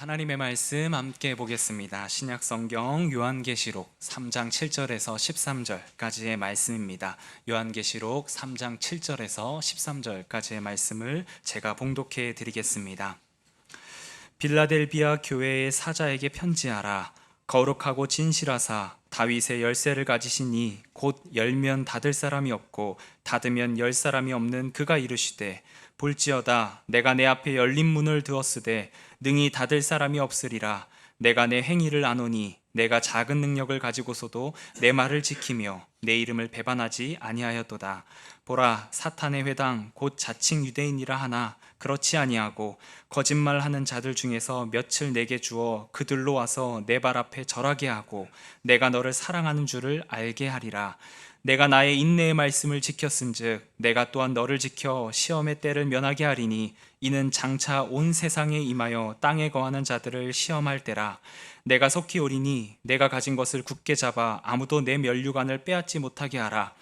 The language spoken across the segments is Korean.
하나님의 말씀 함께 보겠습니다. 신약 성경 요한계시록 3장 7절에서 13절까지의 말씀입니다. 요한계시록 3장 7절에서 13절까지의 말씀을 제가 봉독해 드리겠습니다. 빌라델비아 교회의 사자에게 편지하라. 거룩하고 진실하사 다윗의 열쇠를 가지시니 곧 열면 닫을 사람이 없고 닫으면 열 사람이 없는 그가 이르시되 볼지어다 내가 내 앞에 열린 문을 두었으되 능히 닫을 사람이 없으리라. 내가 내 행위를 아노니 내가 작은 능력을 가지고서도 내 말을 지키며 내 이름을 배반하지 아니하였도다. 보라, 사탄의 회당 곧 자칭 유대인이라 하나 그렇지 아니하고 거짓말하는 자들 중에서 몇을 내게 주어 그들로 와서 내 발 앞에 절하게 하고 내가 너를 사랑하는 줄을 알게 하리라. 내가 나의 인내의 말씀을 지켰은즉 내가 또한 너를 지켜 시험의 때를 면하게 하리니 이는 장차 온 세상에 임하여 땅에 거하는 자들을 시험할 때라. 내가 속히 오리니 내가 가진 것을 굳게 잡아 아무도 내 면류관을 빼앗지 못하게 하라.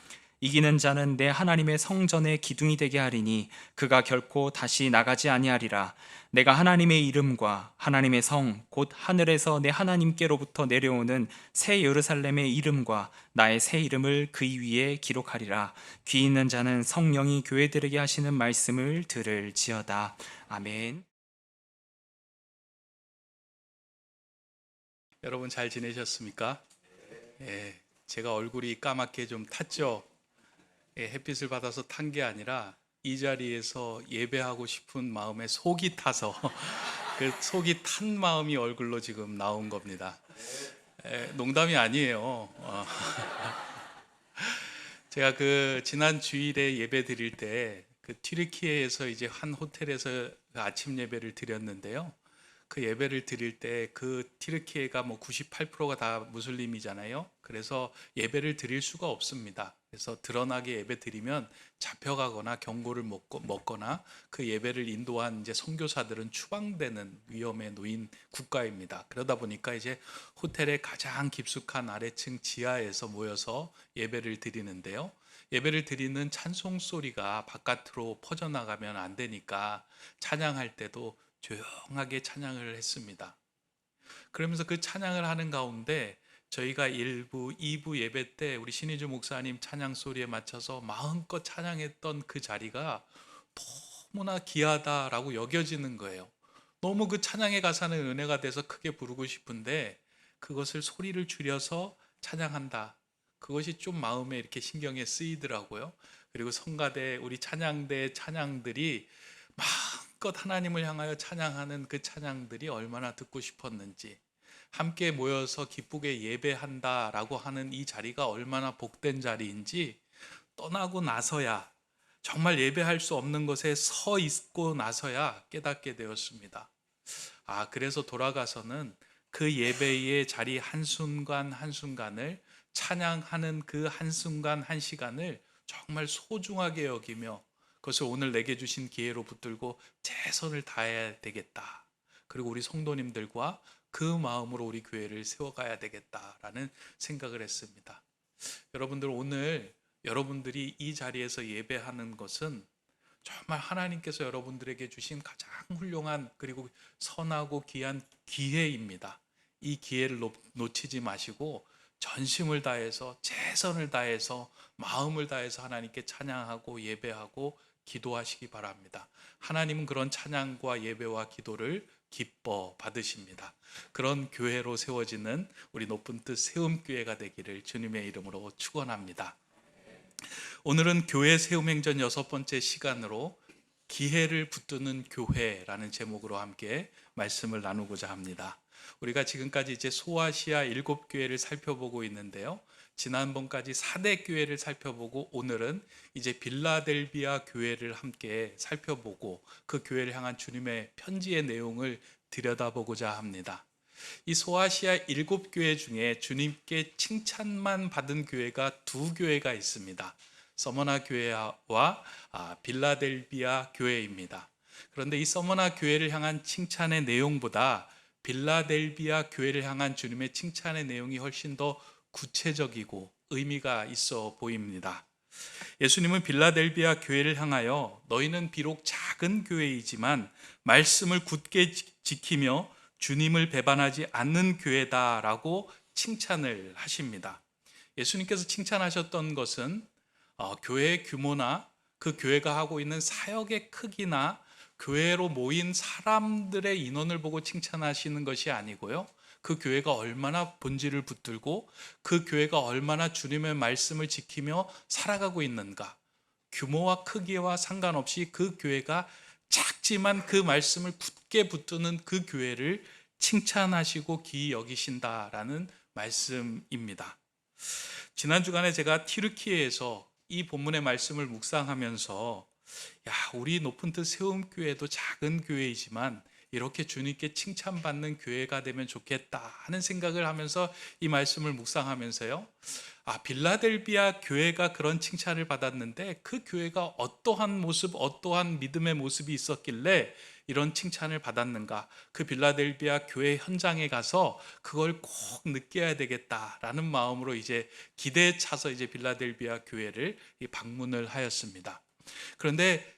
이기는 자는 내 하나님의 성전의 기둥이 되게 하리니 그가 결코 다시 나가지 아니하리라. 내가 하나님의 이름과 하나님의 성 곧 하늘에서 내 하나님께로부터 내려오는 새 예루살렘의 이름과 나의 새 이름을 그 위에 기록하리라. 귀 있는 자는 성령이 교회들에게 하시는 말씀을 들을지어다. 아멘. 여러분 잘 지내셨습니까? 제가 얼굴이 까맣게 좀 탔죠. 햇빛을 받아서 탄 게 아니라 이 자리에서 예배하고 싶은 마음에 속이 타서 그 속이 탄 마음이 얼굴로 지금 나온 겁니다. 농담이 아니에요. 제가 그 지난 주일에 예배 드릴 때 그 튀르키예에서 이제 한 호텔에서 그 아침 예배를 드렸는데요. 그 예배를 드릴 때 그 튀르키예가 뭐 98%가 다 무슬림이잖아요. 그래서 예배를 드릴 수가 없습니다. 그래서 드러나게 예배 드리면 잡혀가거나 경고를 먹거나 그 예배를 인도한 이제 선교사들은 추방되는 위험에 놓인 국가입니다. 그러다 보니까 이제 호텔의 가장 깊숙한 아래층 지하에서 모여서 예배를 드리는데요. 예배를 드리는 찬송 소리가 바깥으로 퍼져나가면 안 되니까 찬양할 때도 조용하게 찬양을 했습니다. 그러면서 그 찬양을 하는 가운데 저희가 1부, 2부 예배 때 우리 신희주 목사님 찬양 소리에 맞춰서 마음껏 찬양했던 그 자리가 너무나 귀하다라고 여겨지는 거예요. 너무 그 찬양의 가사는 은혜가 돼서 크게 부르고 싶은데 그것을 소리를 줄여서 찬양한다. 그것이 좀 마음에 이렇게 신경에 쓰이더라고요. 그리고 성가대 우리 찬양대 찬양들이 마음껏 하나님을 향하여 찬양하는 그 찬양들이 얼마나 듣고 싶었는지, 함께 모여서 기쁘게 예배한다라고 하는 이 자리가 얼마나 복된 자리인지 떠나고 나서야, 정말 예배할 수 없는 곳에 서 있고 나서야 깨닫게 되었습니다. 그래서 돌아가서는 그 예배의 자리 한순간 한순간을, 찬양하는 그 한순간 한 시간을 정말 소중하게 여기며 그것을 오늘 내게 주신 기회로 붙들고 최선을 다해야 되겠다. 그리고 우리 성도님들과 그 마음으로 우리 교회를 세워가야 되겠다라는 생각을 했습니다. 여러분들, 오늘 여러분들이 이 자리에서 예배하는 것은 정말 하나님께서 여러분들에게 주신 가장 훌륭한 그리고 선하고 귀한 기회입니다. 이 기회를 놓치지 마시고 전심을 다해서, 최선을 다해서, 마음을 다해서 하나님께 찬양하고 예배하고 기도하시기 바랍니다. 하나님은 그런 찬양과 예배와 기도를 기뻐 받으십니다. 그런 교회로 세워지는 우리 높은 뜻 세움교회가 되기를 주님의 이름으로 축원합니다. 오늘은 교회 세움행전 6번째 시간으로 기회를 붙드는 교회라는 제목으로 함께 말씀을 나누고자 합니다. 우리가 지금까지 이제 소아시아 7교회를 살펴보고 있는데요. 지난번까지 4대 교회를 살펴보고 오늘은 이제 빌라델비아 교회를 함께 살펴보고 그 교회를 향한 주님의 편지의 내용을 들여다보고자 합니다. 이 소아시아 7교회 중에 주님께 칭찬만 받은 교회가 2교회가 있습니다. 서머나 교회와 빌라델비아 교회입니다. 그런데 이 서머나 교회를 향한 칭찬의 내용보다 빌라델비아 교회를 향한 주님의 칭찬의 내용이 훨씬 더 구체적이고 의미가 있어 보입니다. 예수님은 빌라델비아 교회를 향하여 너희는 비록 작은 교회이지만 말씀을 굳게 지키며 주님을 배반하지 않는 교회다라고 칭찬을 하십니다. 예수님께서 칭찬하셨던 것은 교회의 규모나 그 교회가 하고 있는 사역의 크기나 교회로 모인 사람들의 인원을 보고 칭찬하시는 것이 아니고요. 그 교회가 얼마나 본질을 붙들고 그 교회가 얼마나 주님의 말씀을 지키며 살아가고 있는가, 규모와 크기와 상관없이 그 교회가 작지만 그 말씀을 굳게 붙드는 그 교회를 칭찬하시고 기이 여기신다라는 말씀입니다. 지난 주간에 제가 튀르키예에서 이 본문의 말씀을 묵상하면서 우리 높은 뜻 세움교회도 작은 교회이지만 이렇게 주님께 칭찬받는 교회가 되면 좋겠다 하는 생각을 하면서 이 말씀을 묵상하면서요, 빌라델비아 교회가 그런 칭찬을 받았는데 그 교회가 어떠한 모습, 어떠한 믿음의 모습이 있었길래 이런 칭찬을 받았는가, 그 빌라델비아 교회 현장에 가서 그걸 꼭 느껴야 되겠다라는 마음으로 이제 기대에 차서 이제 빌라델비아 교회를 방문을 하였습니다. 그런데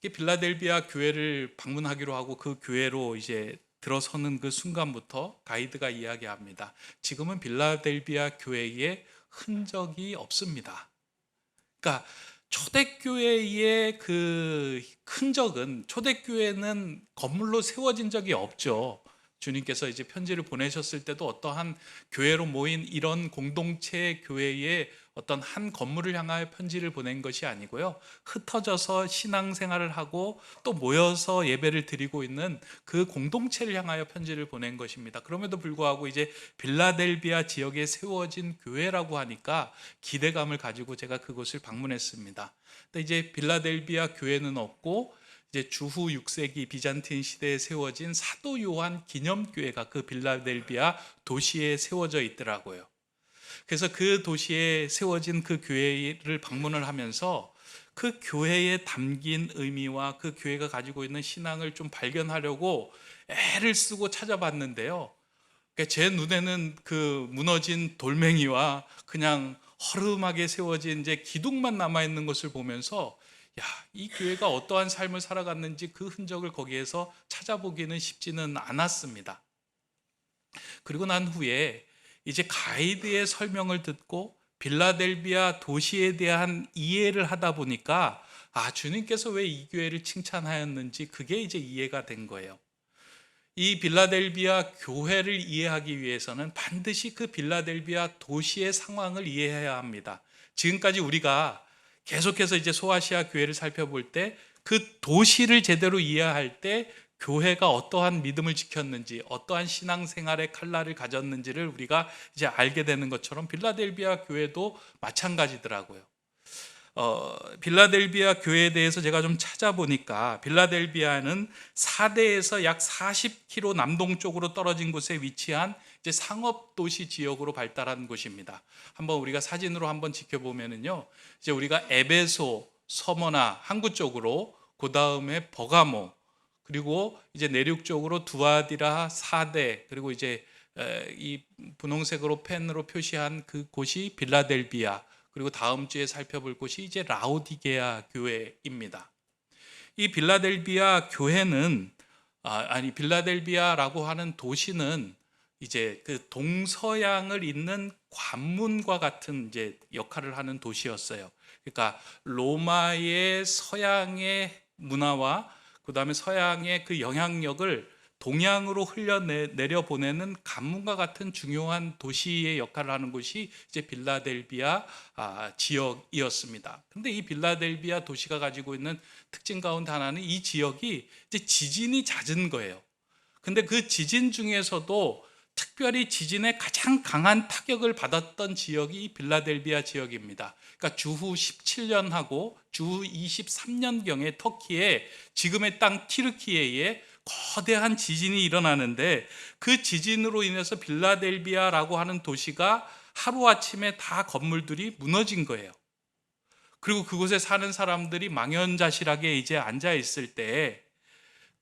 이 빌라델비아 교회를 방문하기로 하고 그 교회로 이제 들어서는 그 순간부터 가이드가 이야기합니다. 지금은 빌라델비아 교회에 흔적이 없습니다. 그러니까 초대교회의 그 흔적은, 초대교회는 건물로 세워진 적이 없죠. 주님께서 이제 편지를 보내셨을 때도 어떠한 교회로 모인 이런 공동체 교회의 어떤 한 건물을 향하여 편지를 보낸 것이 아니고요, 흩어져서 신앙생활을 하고 또 모여서 예배를 드리고 있는 그 공동체를 향하여 편지를 보낸 것입니다. 그럼에도 불구하고 이제 빌라델비아 지역에 세워진 교회라고 하니까 기대감을 가지고 제가 그곳을 방문했습니다. 근데 이제 빌라델비아 교회는 없고 이제 주후 6세기 비잔틴 시대에 세워진 사도 요한 기념교회가 그 빌라델비아 도시에 세워져 있더라고요. 그래서 그 도시에 세워진 그 교회를 방문을 하면서 그 교회에 담긴 의미와 그 교회가 가지고 있는 신앙을 좀 발견하려고 애를 쓰고 찾아봤는데요, 제 눈에는 그 무너진 돌멩이와 그냥 허름하게 세워진 이제 기둥만 남아있는 것을 보면서 이 교회가 어떠한 삶을 살아갔는지 그 흔적을 거기에서 찾아보기는 쉽지는 않았습니다. 그리고 난 후에 이제 가이드의 설명을 듣고 빌라델비아 도시에 대한 이해를 하다 보니까 주님께서 왜 이 교회를 칭찬하였는지 그게 이제 이해가 된 거예요. 이 빌라델비아 교회를 이해하기 위해서는 반드시 그 빌라델비아 도시의 상황을 이해해야 합니다. 지금까지 우리가 계속해서 이제 소아시아 교회를 살펴볼 때 그 도시를 제대로 이해할 때 교회가 어떠한 믿음을 지켰는지, 어떠한 신앙생활의 칼날을 가졌는지를 우리가 이제 알게 되는 것처럼 빌라델비아 교회도 마찬가지더라고요. 빌라델비아 교회에 대해서 제가 좀 찾아보니까 빌라델비아는 사대에서 약 40km 남동쪽으로 떨어진 곳에 위치한 이제 상업도시 지역으로 발달한 곳입니다. 한번 우리가 사진으로 한번 지켜보면은요, 이제 우리가 에베소, 서머나 항구 쪽으로, 그 다음에 버가모, 그리고 이제 내륙 쪽으로 두아디라, 사대, 그리고 이제 이 분홍색으로 펜으로 표시한 그 곳이 빌라델비아, 그리고 다음 주에 살펴볼 곳이 이제 라오디게아 교회입니다. 이 빌라델비아 교회는 빌라델비아라고 하는 도시는 이제 그 동서양을 잇는 관문과 같은 이제 역할을 하는 도시였어요. 그러니까 로마의 서양의 문화와 그다음에 서양의 그 영향력을 동양으로 흘려내려 보내는 관문과 같은 중요한 도시의 역할을 하는 곳이 이제 빌라델비아 지역이었습니다. 근데 이 빌라델비아 도시가 가지고 있는 특징 가운데 하나는 이 지역이 이제 지진이 잦은 거예요. 근데 그 지진 중에서도 특별히 지진에 가장 강한 타격을 받았던 지역이 이 빌라델비아 지역입니다. 그러니까 주후 17년하고 주후 23년경에 터키의 지금의 땅 튀르키예에 거대한 지진이 일어나는데 그 지진으로 인해서 빌라델비아라고 하는 도시가 하루아침에 다 건물들이 무너진 거예요. 그리고 그곳에 사는 사람들이 망연자실하게 이제 앉아 있을 때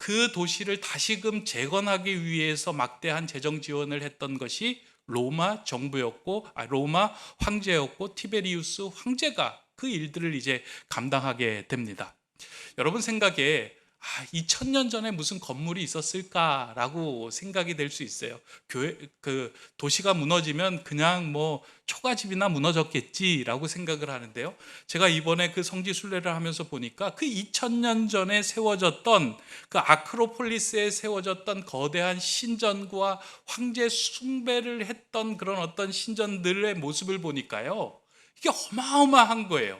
그 도시를 다시금 재건하기 위해서 막대한 재정 지원을 했던 것이 로마 정부였고, 로마 황제였고, 티베리우스 황제가 그 일들을 이제 감당하게 됩니다. 여러분 생각에 2000년 전에 무슨 건물이 있었을까라고 생각이 될 수 있어요. 도시가 무너지면 그냥 뭐 초가집이나 무너졌겠지라고 생각을 하는데요. 제가 이번에 그 성지 순례를 하면서 보니까 그 2000년 전에 세워졌던 그 아크로폴리스에 세워졌던 거대한 신전과 황제 숭배를 했던 그런 어떤 신전들의 모습을 보니까요. 이게 어마어마한 거예요.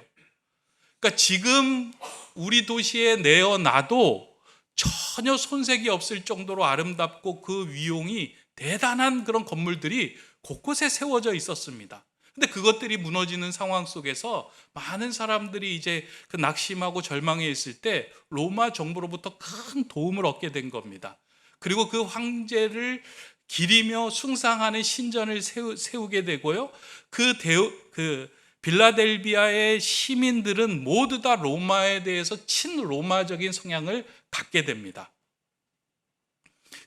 그러니까 지금 우리 도시에 내어놔도 전혀 손색이 없을 정도로 아름답고 그 위용이 대단한 그런 건물들이 곳곳에 세워져 있었습니다. 근데 그것들이 무너지는 상황 속에서 많은 사람들이 이제 그 낙심하고 절망해 있을 때 로마 정부로부터 큰 도움을 얻게 된 겁니다. 그리고 그 황제를 기리며 숭상하는 신전을 세우게 되고요. 그 빌라델비아의 시민들은 모두 다 로마에 대해서 친로마적인 성향을 갖게 됩니다.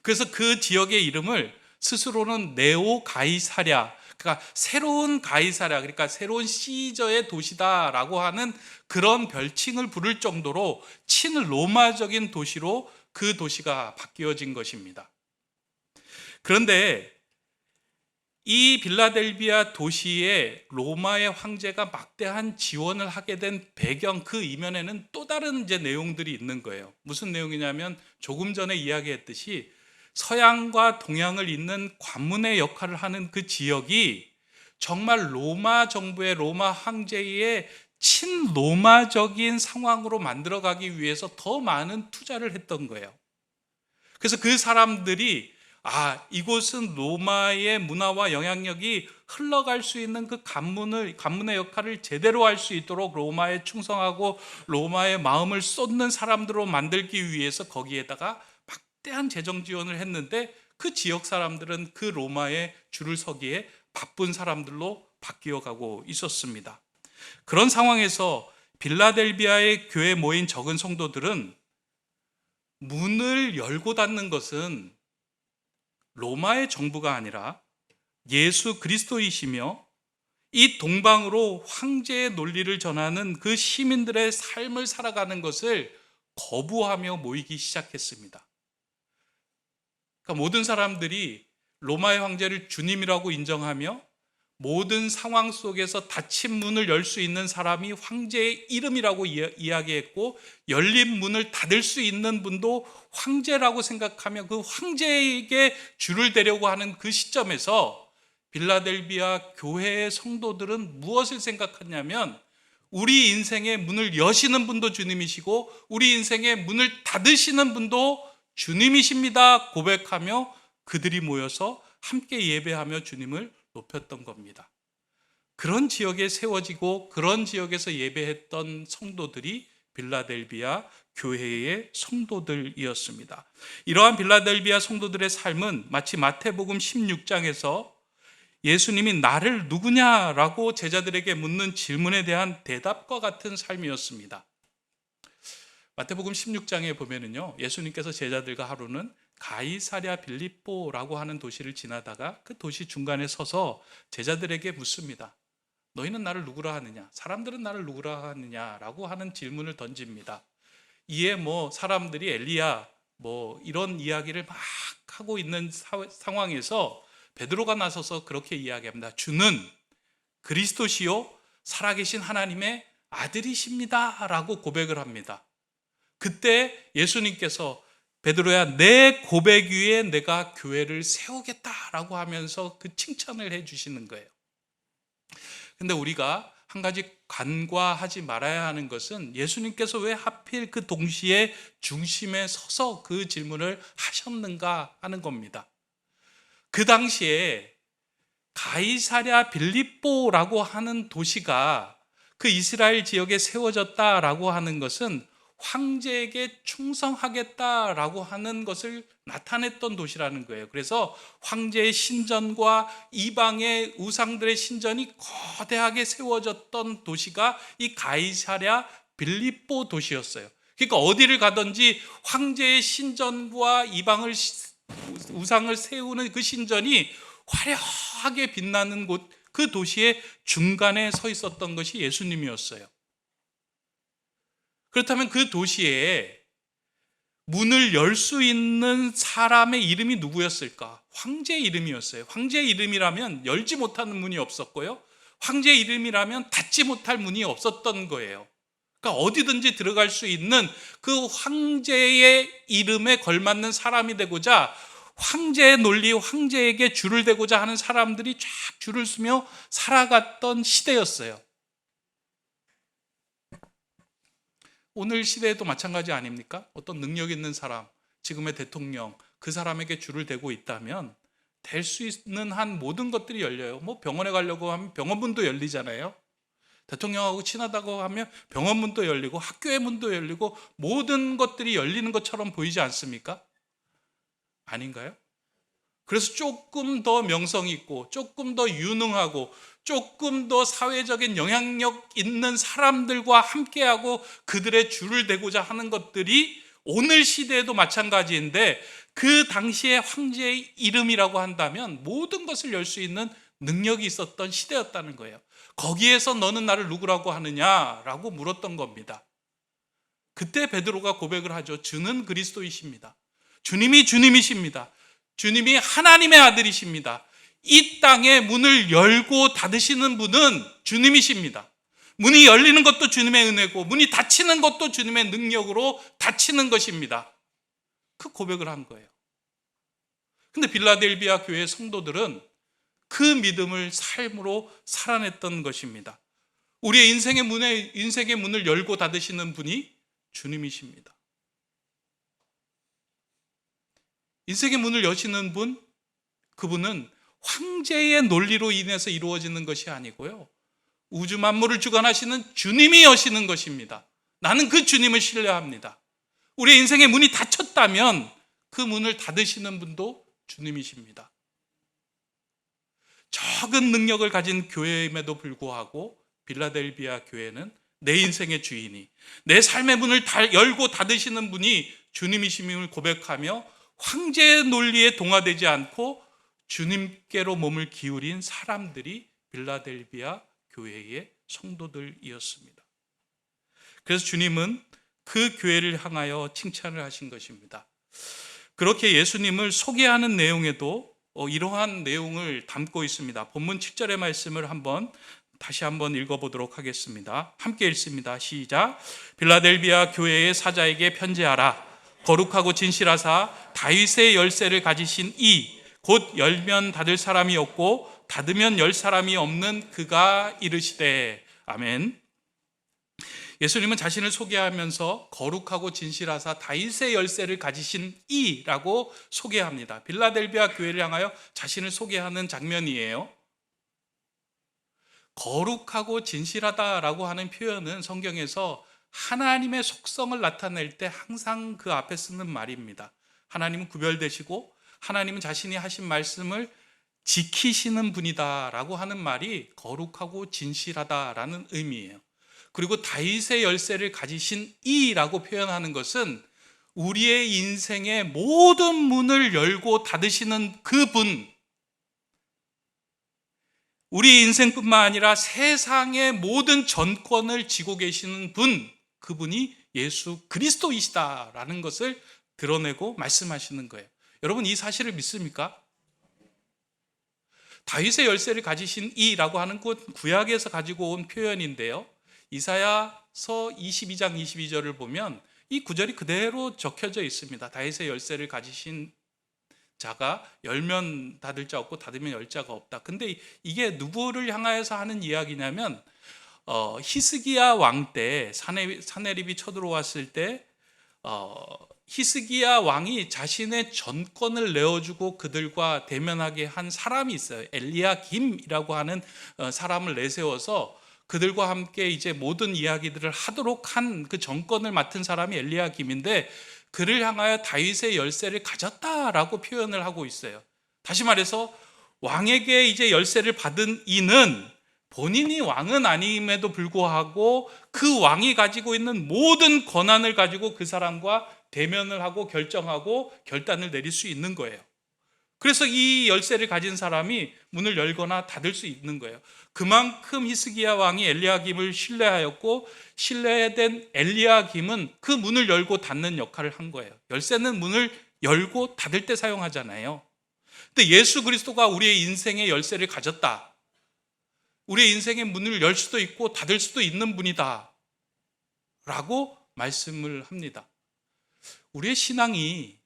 그래서 그 지역의 이름을 스스로는 네오 가이사랴, 그러니까 새로운 가이사랴, 그러니까 새로운 시저의 도시다라고 하는 그런 별칭을 부를 정도로 친로마적인 도시로 그 도시가 바뀌어진 것입니다. 그런데 이 빌라델비아 도시에 로마의 황제가 막대한 지원을 하게 된 배경, 그 이면에는 또 다른 이제 내용들이 있는 거예요. 무슨 내용이냐면 조금 전에 이야기했듯이 서양과 동양을 잇는 관문의 역할을 하는 그 지역이 정말 로마 정부의 로마 황제의 친로마적인 상황으로 만들어가기 위해서 더 많은 투자를 했던 거예요. 그래서 그 사람들이 이곳은 로마의 문화와 영향력이 흘러갈 수 있는 그 관문의 역할을 제대로 할 수 있도록 로마에 충성하고 로마의 마음을 쏟는 사람들로 만들기 위해서 거기에다가 막대한 재정 지원을 했는데 그 지역 사람들은 그 로마에 줄을 서기에 바쁜 사람들로 바뀌어가고 있었습니다. 그런 상황에서 빌라델비아의 교회에 모인 적은 성도들은 문을 열고 닫는 것은 로마의 정부가 아니라 예수 그리스도이시며 이 동방으로 황제의 논리를 전하는 그 시민들의 삶을 살아가는 것을 거부하며 모이기 시작했습니다. 그러니까 모든 사람들이 로마의 황제를 주님이라고 인정하며 모든 상황 속에서 닫힌 문을 열 수 있는 사람이 황제의 이름이라고 이야기했고, 열린 문을 닫을 수 있는 분도 황제라고 생각하며 그 황제에게 줄을 대려고 하는 그 시점에서 빌라델비아 교회의 성도들은 무엇을 생각하냐면, 우리 인생의 문을 여시는 분도 주님이시고 우리 인생의 문을 닫으시는 분도 주님이십니다 고백하며 그들이 모여서 함께 예배하며 주님을 높였던 겁니다. 그런 지역에 세워지고 그런 지역에서 예배했던 성도들이 빌라델비아 교회의 성도들이었습니다. 이러한 빌라델비아 성도들의 삶은 마치 마태복음 16장에서 예수님이 나를 누구냐라고 제자들에게 묻는 질문에 대한 대답과 같은 삶이었습니다. 마태복음 16장에 보면은요, 예수님께서 제자들과 하루는 가이사랴 빌립보라고 하는 도시를 지나다가 그 도시 중간에 서서 제자들에게 묻습니다. 너희는 나를 누구라 하느냐? 사람들은 나를 누구라 하느냐라고 하는 질문을 던집니다. 이에 사람들이 엘리야 이런 이야기를 막 하고 있는 상황에서 베드로가 나서서 그렇게 이야기합니다. 주는 그리스도시요 살아계신 하나님의 아들이십니다라고 고백을 합니다. 그때 예수님께서 베드로야 내 고백 위에 내가 교회를 세우겠다라고 하면서 그 칭찬을 해주시는 거예요. 근데 우리가 한 가지 간과하지 말아야 하는 것은 예수님께서 왜 하필 그 동시에 중심에 서서 그 질문을 하셨는가 하는 겁니다. 그 당시에 가이사랴 빌립보라고 하는 도시가 그 이스라엘 지역에 세워졌다라고 하는 것은 황제에게 충성하겠다라고 하는 것을 나타냈던 도시라는 거예요. 그래서 황제의 신전과 이방의 우상들의 신전이 거대하게 세워졌던 도시가 이 가이사랴 빌립보 도시였어요. 그러니까 어디를 가든지 황제의 신전과 우상을 세우는 그 신전이 화려하게 빛나는 곳, 그 도시의 중간에 서 있었던 것이 예수님이었어요. 그렇다면 그 도시에 문을 열 수 있는 사람의 이름이 누구였을까? 황제 이름이었어요. 황제 이름이라면 열지 못하는 문이 없었고요, 황제 이름이라면 닫지 못할 문이 없었던 거예요. 그러니까 어디든지 들어갈 수 있는 그 황제의 이름에 걸맞는 사람이 되고자, 황제의 논리, 황제에게 줄을 대고자 하는 사람들이 쫙 줄을 서며 살아갔던 시대였어요. 오늘 시대에도 마찬가지 아닙니까? 어떤 능력 있는 사람, 지금의 대통령, 그 사람에게 줄을 대고 있다면 될 수 있는 한 모든 것들이 열려요. 뭐 병원에 가려고 하면 병원문도 열리잖아요. 대통령하고 친하다고 하면 병원문도 열리고 학교의 문도 열리고 모든 것들이 열리는 것처럼 보이지 않습니까? 아닌가요? 그래서 조금 더 명성 있고 조금 더 유능하고 조금 더 사회적인 영향력 있는 사람들과 함께하고 그들의 줄을 대고자 하는 것들이 오늘 시대에도 마찬가지인데, 그 당시의 황제의 이름이라고 한다면 모든 것을 열 수 있는 능력이 있었던 시대였다는 거예요. 거기에서 너는 나를 누구라고 하느냐라고 물었던 겁니다. 그때 베드로가 고백을 하죠. 주는 그리스도이십니다. 주님이 주님이십니다. 주님이 하나님의 아들이십니다. 이 땅의 문을 열고 닫으시는 분은 주님이십니다. 문이 열리는 것도 주님의 은혜고 문이 닫히는 것도 주님의 능력으로 닫히는 것입니다. 그 고백을 한 거예요. 근데 빌라델비아 교회 성도들은 그 믿음을 삶으로 살아냈던 것입니다. 우리의 인생의 문을 열고 닫으시는 분이 주님이십니다. 인생의 문을 여시는 분, 그분은 황제의 논리로 인해서 이루어지는 것이 아니고요, 우주 만물을 주관하시는 주님이 여시는 것입니다. 나는 그 주님을 신뢰합니다. 우리의 인생의 문이 닫혔다면 그 문을 닫으시는 분도 주님이십니다. 적은 능력을 가진 교회임에도 불구하고 빌라델비아 교회는 내 인생의 주인이, 내 삶의 문을 열고 닫으시는 분이 주님이심을 고백하며 황제의 논리에 동화되지 않고 주님께로 몸을 기울인 사람들이 빌라델비아 교회의 성도들이었습니다. 그래서 주님은 그 교회를 향하여 칭찬을 하신 것입니다. 그렇게 예수님을 소개하는 내용에도 이러한 내용을 담고 있습니다. 본문 7절의 말씀을 다시 한번 읽어보도록 하겠습니다. 함께 읽습니다. 시작. 빌라델비아 교회의 사자에게 편지하라. 거룩하고 진실하사 다윗의 열쇠를 가지신 이, 곧 열면 닫을 사람이 없고 닫으면 열 사람이 없는 그가 이르시되. 아멘. 예수님은 자신을 소개하면서 거룩하고 진실하사 다윗의 열쇠를 가지신 이라고 소개합니다. 빌라델비아 교회를 향하여 자신을 소개하는 장면이에요. 거룩하고 진실하다라고 하는 표현은 성경에서 하나님의 속성을 나타낼 때 항상 그 앞에 쓰는 말입니다. 하나님은 구별되시고 하나님은 자신이 하신 말씀을 지키시는 분이다라고 하는 말이 거룩하고 진실하다라는 의미예요. 그리고 다윗의 열쇠를 가지신 이라고 표현하는 것은 우리의 인생의 모든 문을 열고 닫으시는 그분, 우리 인생뿐만 아니라 세상의 모든 전권을 쥐고 계시는 분, 그분이 예수 그리스도이시다라는 것을 드러내고 말씀하시는 거예요. 여러분, 이 사실을 믿습니까? 다윗의 열쇠를 가지신 이라고 하는 것, 구약에서 가지고 온 표현인데요, 이사야서 22장 22절을 보면 이 구절이 그대로 적혀져 있습니다. 다윗의 열쇠를 가지신 자가 열면 닫을 자 없고 닫으면 열 자가 없다. 근데 이게 누구를 향하여서 하는 이야기냐면 히스기야 왕 때 사내립이 쳐들어왔을 때 히스기야 왕이 자신의 전권을 내어주고 그들과 대면하게 한 사람이 있어요. 엘리야김이라고 하는 사람을 내세워서 그들과 함께 이제 모든 이야기들을 하도록 한 그 정권을 맡은 사람이 엘리야김인데, 그를 향하여 다윗의 열쇠를 가졌다라고 표현을 하고 있어요. 다시 말해서 왕에게 이제 열쇠를 받은 이는 본인이 왕은 아님에도 불구하고 그 왕이 가지고 있는 모든 권한을 가지고 그 사람과 대면을 하고 결정하고 결단을 내릴 수 있는 거예요. 그래서 이 열쇠를 가진 사람이 문을 열거나 닫을 수 있는 거예요. 그만큼 히스기야 왕이 엘리야김을 신뢰하였고, 신뢰된 엘리야김은 그 문을 열고 닫는 역할을 한 거예요. 열쇠는 문을 열고 닫을 때 사용하잖아요. 근데 예수 그리스도가 우리의 인생의 열쇠를 가졌다, 우리의 인생의 문을 열 수도 있고 닫을 수도 있는 분이다 라고 말씀을 합니다. 우리의 신앙이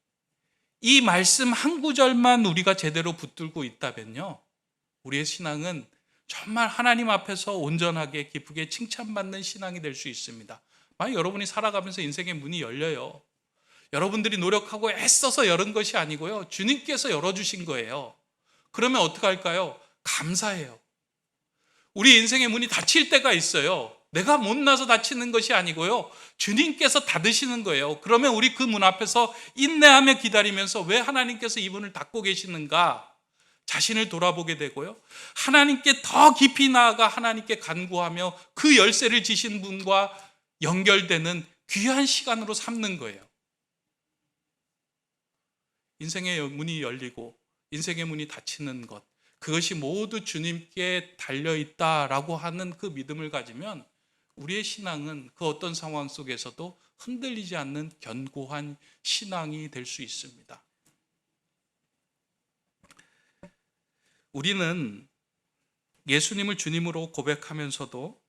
이 말씀 한 구절만 우리가 제대로 붙들고 있다면요, 우리의 신앙은 정말 하나님 앞에서 온전하게 기쁘게 칭찬받는 신앙이 될 수 있습니다. 만약 여러분이 살아가면서 인생의 문이 열려요, 여러분들이 노력하고 애써서 열은 것이 아니고요, 주님께서 열어주신 거예요. 그러면 어떻게 할까요? 감사해요. 우리 인생의 문이 닫힐 때가 있어요. 내가 못나서 닫히는 것이 아니고요, 주님께서 닫으시는 거예요. 그러면 우리 그 문 앞에서 인내하며 기다리면서 왜 하나님께서 이 문을 닫고 계시는가 자신을 돌아보게 되고요, 하나님께 더 깊이 나아가 하나님께 간구하며 그 열쇠를 지신 분과 연결되는 귀한 시간으로 삼는 거예요. 인생의 문이 열리고 인생의 문이 닫히는 것, 그것이 모두 주님께 달려있다라고 하는 그 믿음을 가지면 우리의 신앙은 그 어떤 상황 속에서도 흔들리지 않는 견고한 신앙이 될 수 있습니다. 우리는 예수님을 주님으로 고백하면서도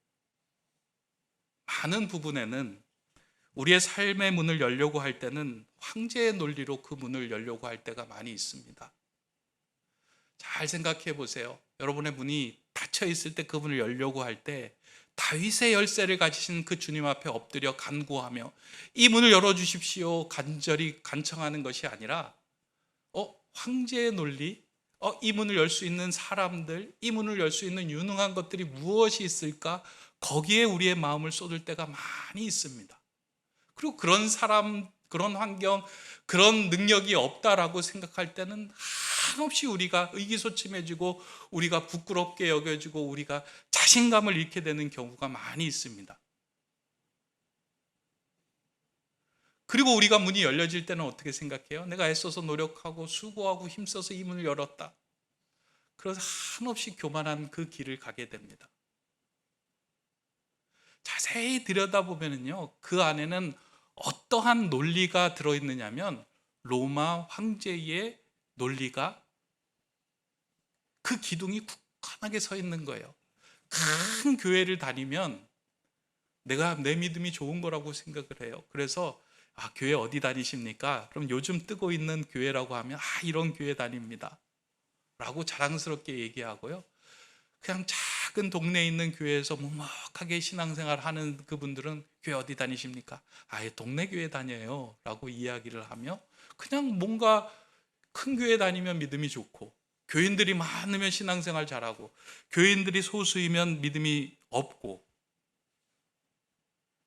많은 부분에는 우리의 삶의 문을 열려고 할 때는 황제의 논리로 그 문을 열려고 할 때가 많이 있습니다. 잘 생각해 보세요. 여러분의 문이 닫혀 있을 때 그 문을 열려고 할 때 다윗의 열쇠를 가지신 그 주님 앞에 엎드려 간구하며 이 문을 열어주십시오 간절히 간청하는 것이 아니라 황제의 논리, 이 문을 열 수 있는 사람들, 이 문을 열 수 있는 유능한 것들이 무엇이 있을까, 거기에 우리의 마음을 쏟을 때가 많이 있습니다. 그리고 그런 사람, 그런 환경, 그런 능력이 없다라고 생각할 때는 한없이 우리가 의기소침해지고 우리가 부끄럽게 여겨지고 우리가 자신감을 잃게 되는 경우가 많이 있습니다. 그리고 우리가 문이 열려질 때는 어떻게 생각해요? 내가 애써서 노력하고 수고하고 힘써서 이 문을 열었다. 그래서 한없이 교만한 그 길을 가게 됩니다. 자세히 들여다보면요, 그 안에는 어떠한 논리가 들어있느냐면 로마 황제의 논리가 그 기둥이 굳건하게 서 있는 거예요. 큰 교회를 다니면 내가 내 믿음이 좋은 거라고 생각을 해요. 그래서 교회 어디 다니십니까? 그럼 요즘 뜨고 있는 교회라고 하면 이런 교회 다닙니다 라고 자랑스럽게 얘기하고요, 그냥 작은 동네에 있는 교회에서 묵묵하게 신앙생활 하는 그분들은 교회 어디 다니십니까? 동네 교회 다녀요 라고 이야기를 하며 그냥 뭔가 큰 교회 다니면 믿음이 좋고 교인들이 많으면 신앙생활 잘하고 교인들이 소수이면 믿음이 없고,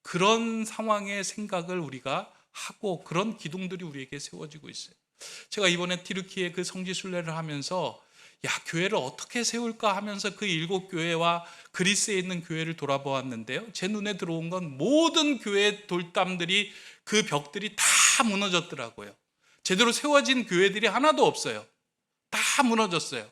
그런 상황의 생각을 우리가 하고 그런 기둥들이 우리에게 세워지고 있어요. 제가 이번에 튀르키예 그 성지 순례를 하면서 교회를 어떻게 세울까 하면서 그 7교회와 그리스에 있는 교회를 돌아보았는데요, 제 눈에 들어온 건 모든 교회 돌담들이, 그 벽들이 다 무너졌더라고요. 제대로 세워진 교회들이 하나도 없어요. 다 무너졌어요.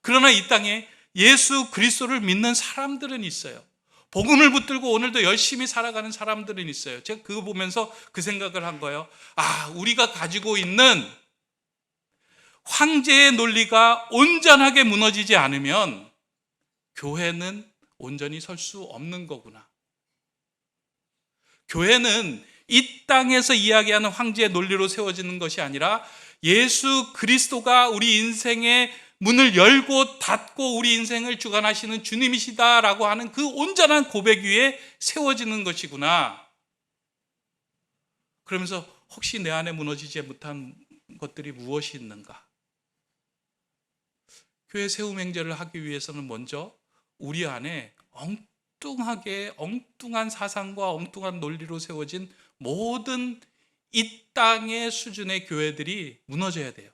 그러나 이 땅에 예수 그리스도를 믿는 사람들은 있어요. 복음을 붙들고 오늘도 열심히 살아가는 사람들은 있어요. 제가 그거 보면서 그 생각을 한 거예요. 우리가 가지고 있는 황제의 논리가 온전하게 무너지지 않으면 교회는 온전히 설 수 없는 거구나. 교회는 이 땅에서 이야기하는 황제의 논리로 세워지는 것이 아니라 예수 그리스도가 우리 인생의 문을 열고 닫고 우리 인생을 주관하시는 주님이시다라고 하는 그 온전한 고백 위에 세워지는 것이구나. 그러면서 혹시 내 안에 무너지지 못한 것들이 무엇이 있는가? 교회 세움 행제를 하기 위해서는 먼저 우리 안에 엉뚱한 사상과 엉뚱한 논리로 세워진 모든 이 땅의 수준의 교회들이 무너져야 돼요.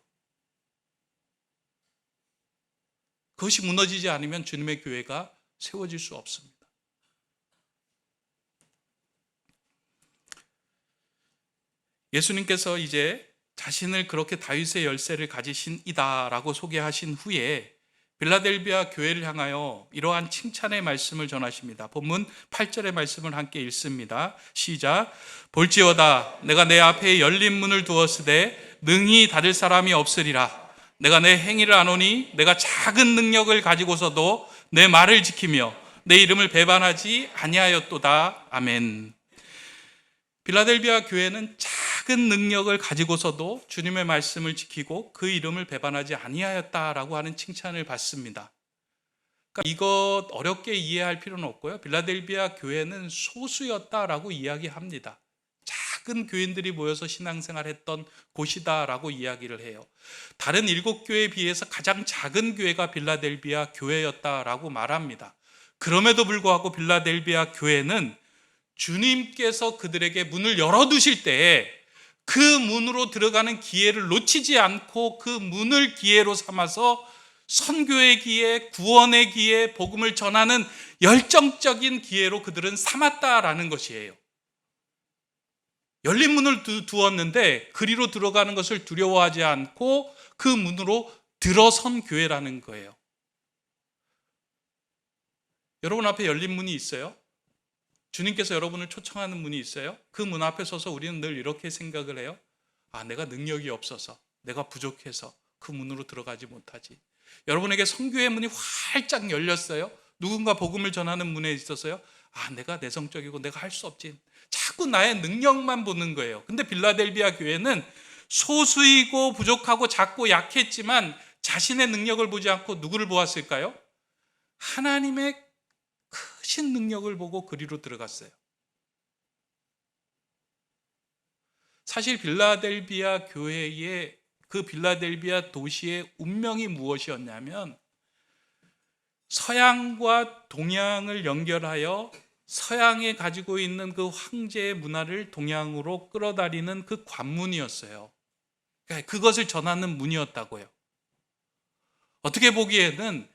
그것이 무너지지 않으면 주님의 교회가 세워질 수 없습니다. 예수님께서 이제 자신을 그렇게 다윗의 열쇠를 가지신 이다라고 소개하신 후에 빌라델비아 교회를 향하여 이러한 칭찬의 말씀을 전하십니다. 본문 8절의 말씀을 함께 읽습니다. 시작. 볼지어다 내가 내 앞에 열린 문을 두었으되 능히 닫을 사람이 없으리라. 내가 내 행위를 아노니 내가 작은 능력을 가지고서도 내 말을 지키며 내 이름을 배반하지 아니하였도다. 아멘. 빌라델비아 교회는 작은 능력을 가지고서도 주님의 말씀을 지키고 그 이름을 배반하지 아니하였다라고 하는 칭찬을 받습니다. 그러니까 이것 어렵게 이해할 필요는 없고요. 빌라델비아 교회는 소수였다라고 이야기합니다. 작은 교인들이 모여서 신앙생활했던 곳이다라고 이야기를 해요. 다른 7교회에 비해서 가장 작은 교회가 빌라델비아 교회였다라고 말합니다. 그럼에도 불구하고 빌라델비아 교회는 주님께서 그들에게 문을 열어두실 때에 그 문으로 들어가는 기회를 놓치지 않고 그 문을 기회로 삼아서 선교의 기회, 구원의 기회, 복음을 전하는 열정적인 기회로 그들은 삼았다라는 것이에요. 열린 문을 두었는데 그리로 들어가는 것을 두려워하지 않고 그 문으로 들어선 교회라는 거예요. 여러분 앞에 열린 문이 있어요? 주님께서 여러분을 초청하는 문이 있어요? 그 문 앞에 서서 우리는 늘 이렇게 생각을 해요. 아, 내가 능력이 없어서, 내가 부족해서 그 문으로 들어가지 못하지. 여러분에게 선교의 문이 활짝 열렸어요? 누군가 복음을 전하는 문에 있었어요? 아, 내가 내성적이고 내가 할 수 없지. 자꾸 나의 능력만 보는 거예요. 근데 빌라델비아 교회는 소수이고 부족하고 작고 약했지만 자신의 능력을 보지 않고 누구를 보았을까요? 하나님의 크신 능력을 보고 그리로 들어갔어요. 사실 빌라델비아 교회의 그 빌라델비아 도시의 운명이 무엇이었냐면 서양과 동양을 연결하여 서양에 가지고 있는 그 황제의 문화를 동양으로 끌어다니는 그 관문이었어요. 그러니까 그것을 전하는 문이었다고요. 어떻게 보기에는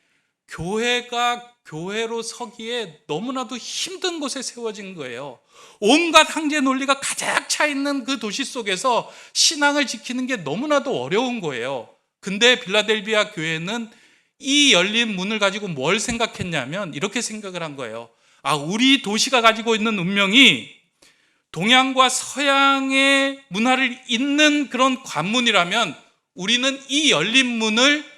교회가 교회로 서기에 너무나도 힘든 곳에 세워진 거예요. 온갖 황제 논리가 가득 차 있는 그 도시 속에서 신앙을 지키는 게 너무나도 어려운 거예요. 근데 빌라델비아 교회는 이 열린 문을 가지고 뭘 생각했냐면 이렇게 생각을 한 거예요. 아, 우리 도시가 가지고 있는 운명이 동양과 서양의 문화를 잇는 그런 관문이라면 우리는 이 열린 문을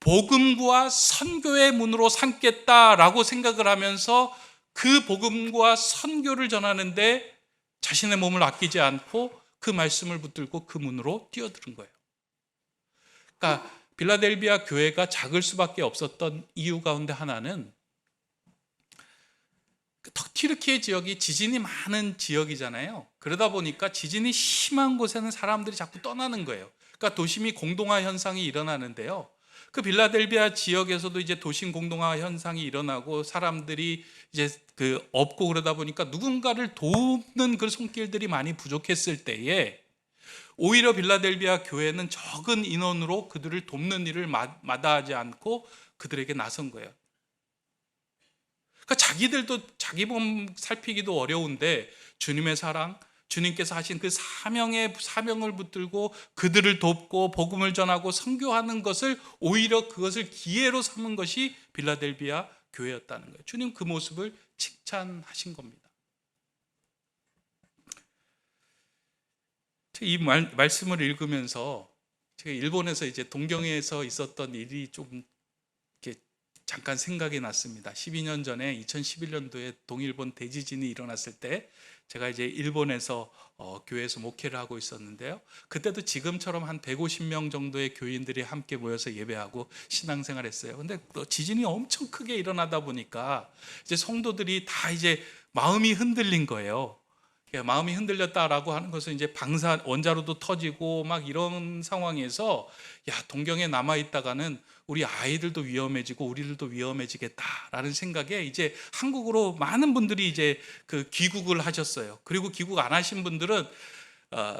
복음과 선교의 문으로 삼겠다라고 생각을 하면서 그 복음과 선교를 전하는데 자신의 몸을 아끼지 않고 그 말씀을 붙들고 그 문으로 뛰어드는 거예요. 그러니까 빌라델비아 교회가 작을 수밖에 없었던 이유 가운데 하나는 튀르키예 지역이 지진이 많은 지역이잖아요. 그러다 보니까 지진이 심한 곳에는 사람들이 자꾸 떠나는 거예요. 그러니까 도심이 공동화 현상이 일어나는데요. 그 빌라델비아 지역에서도 이제 도심 공동화 현상이 일어나고 사람들이 이제 없고 그러다 보니까 누군가를 돕는 그 손길들이 많이 부족했을 때에 오히려 빌라델비아 교회는 적은 인원으로 그들을 돕는 일을 마다하지 않고 그들에게 나선 거예요. 그러니까 자기들도 자기 몸 살피기도 어려운데 주님의 사랑, 주님께서 하신 그 사명을 붙들고 그들을 돕고 복음을 전하고 선교하는 것을 오히려 그것을 기회로 삼은 것이 빌라델비아 교회였다는 거예요. 주님 그 모습을 칭찬하신 겁니다. 이 말씀을 읽으면서 제가 일본에서 이제 동경에서 있었던 일이 좀 이렇게 잠깐 생각이 났습니다. 12년 전에 2011년도에 동일본 대지진이 일어났을 때 제가 이제 일본에서 교회에서 목회를 하고 있었는데요. 그때도 지금처럼 한 150명 정도의 교인들이 함께 모여서 예배하고 신앙생활 했어요. 근데 또 지진이 엄청 크게 일어나다 보니까 이제 성도들이 다 이제 마음이 흔들린 거예요. 마음이 흔들렸다라고 하는 것은 이제 방사 원자로도 터지고 막 이런 상황에서 야, 동경에 남아 있다가는 우리 아이들도 위험해지고 우리들도 위험해지겠다라는 생각에 이제 한국으로 많은 분들이 이제 그 귀국을 하셨어요. 그리고 귀국 안 하신 분들은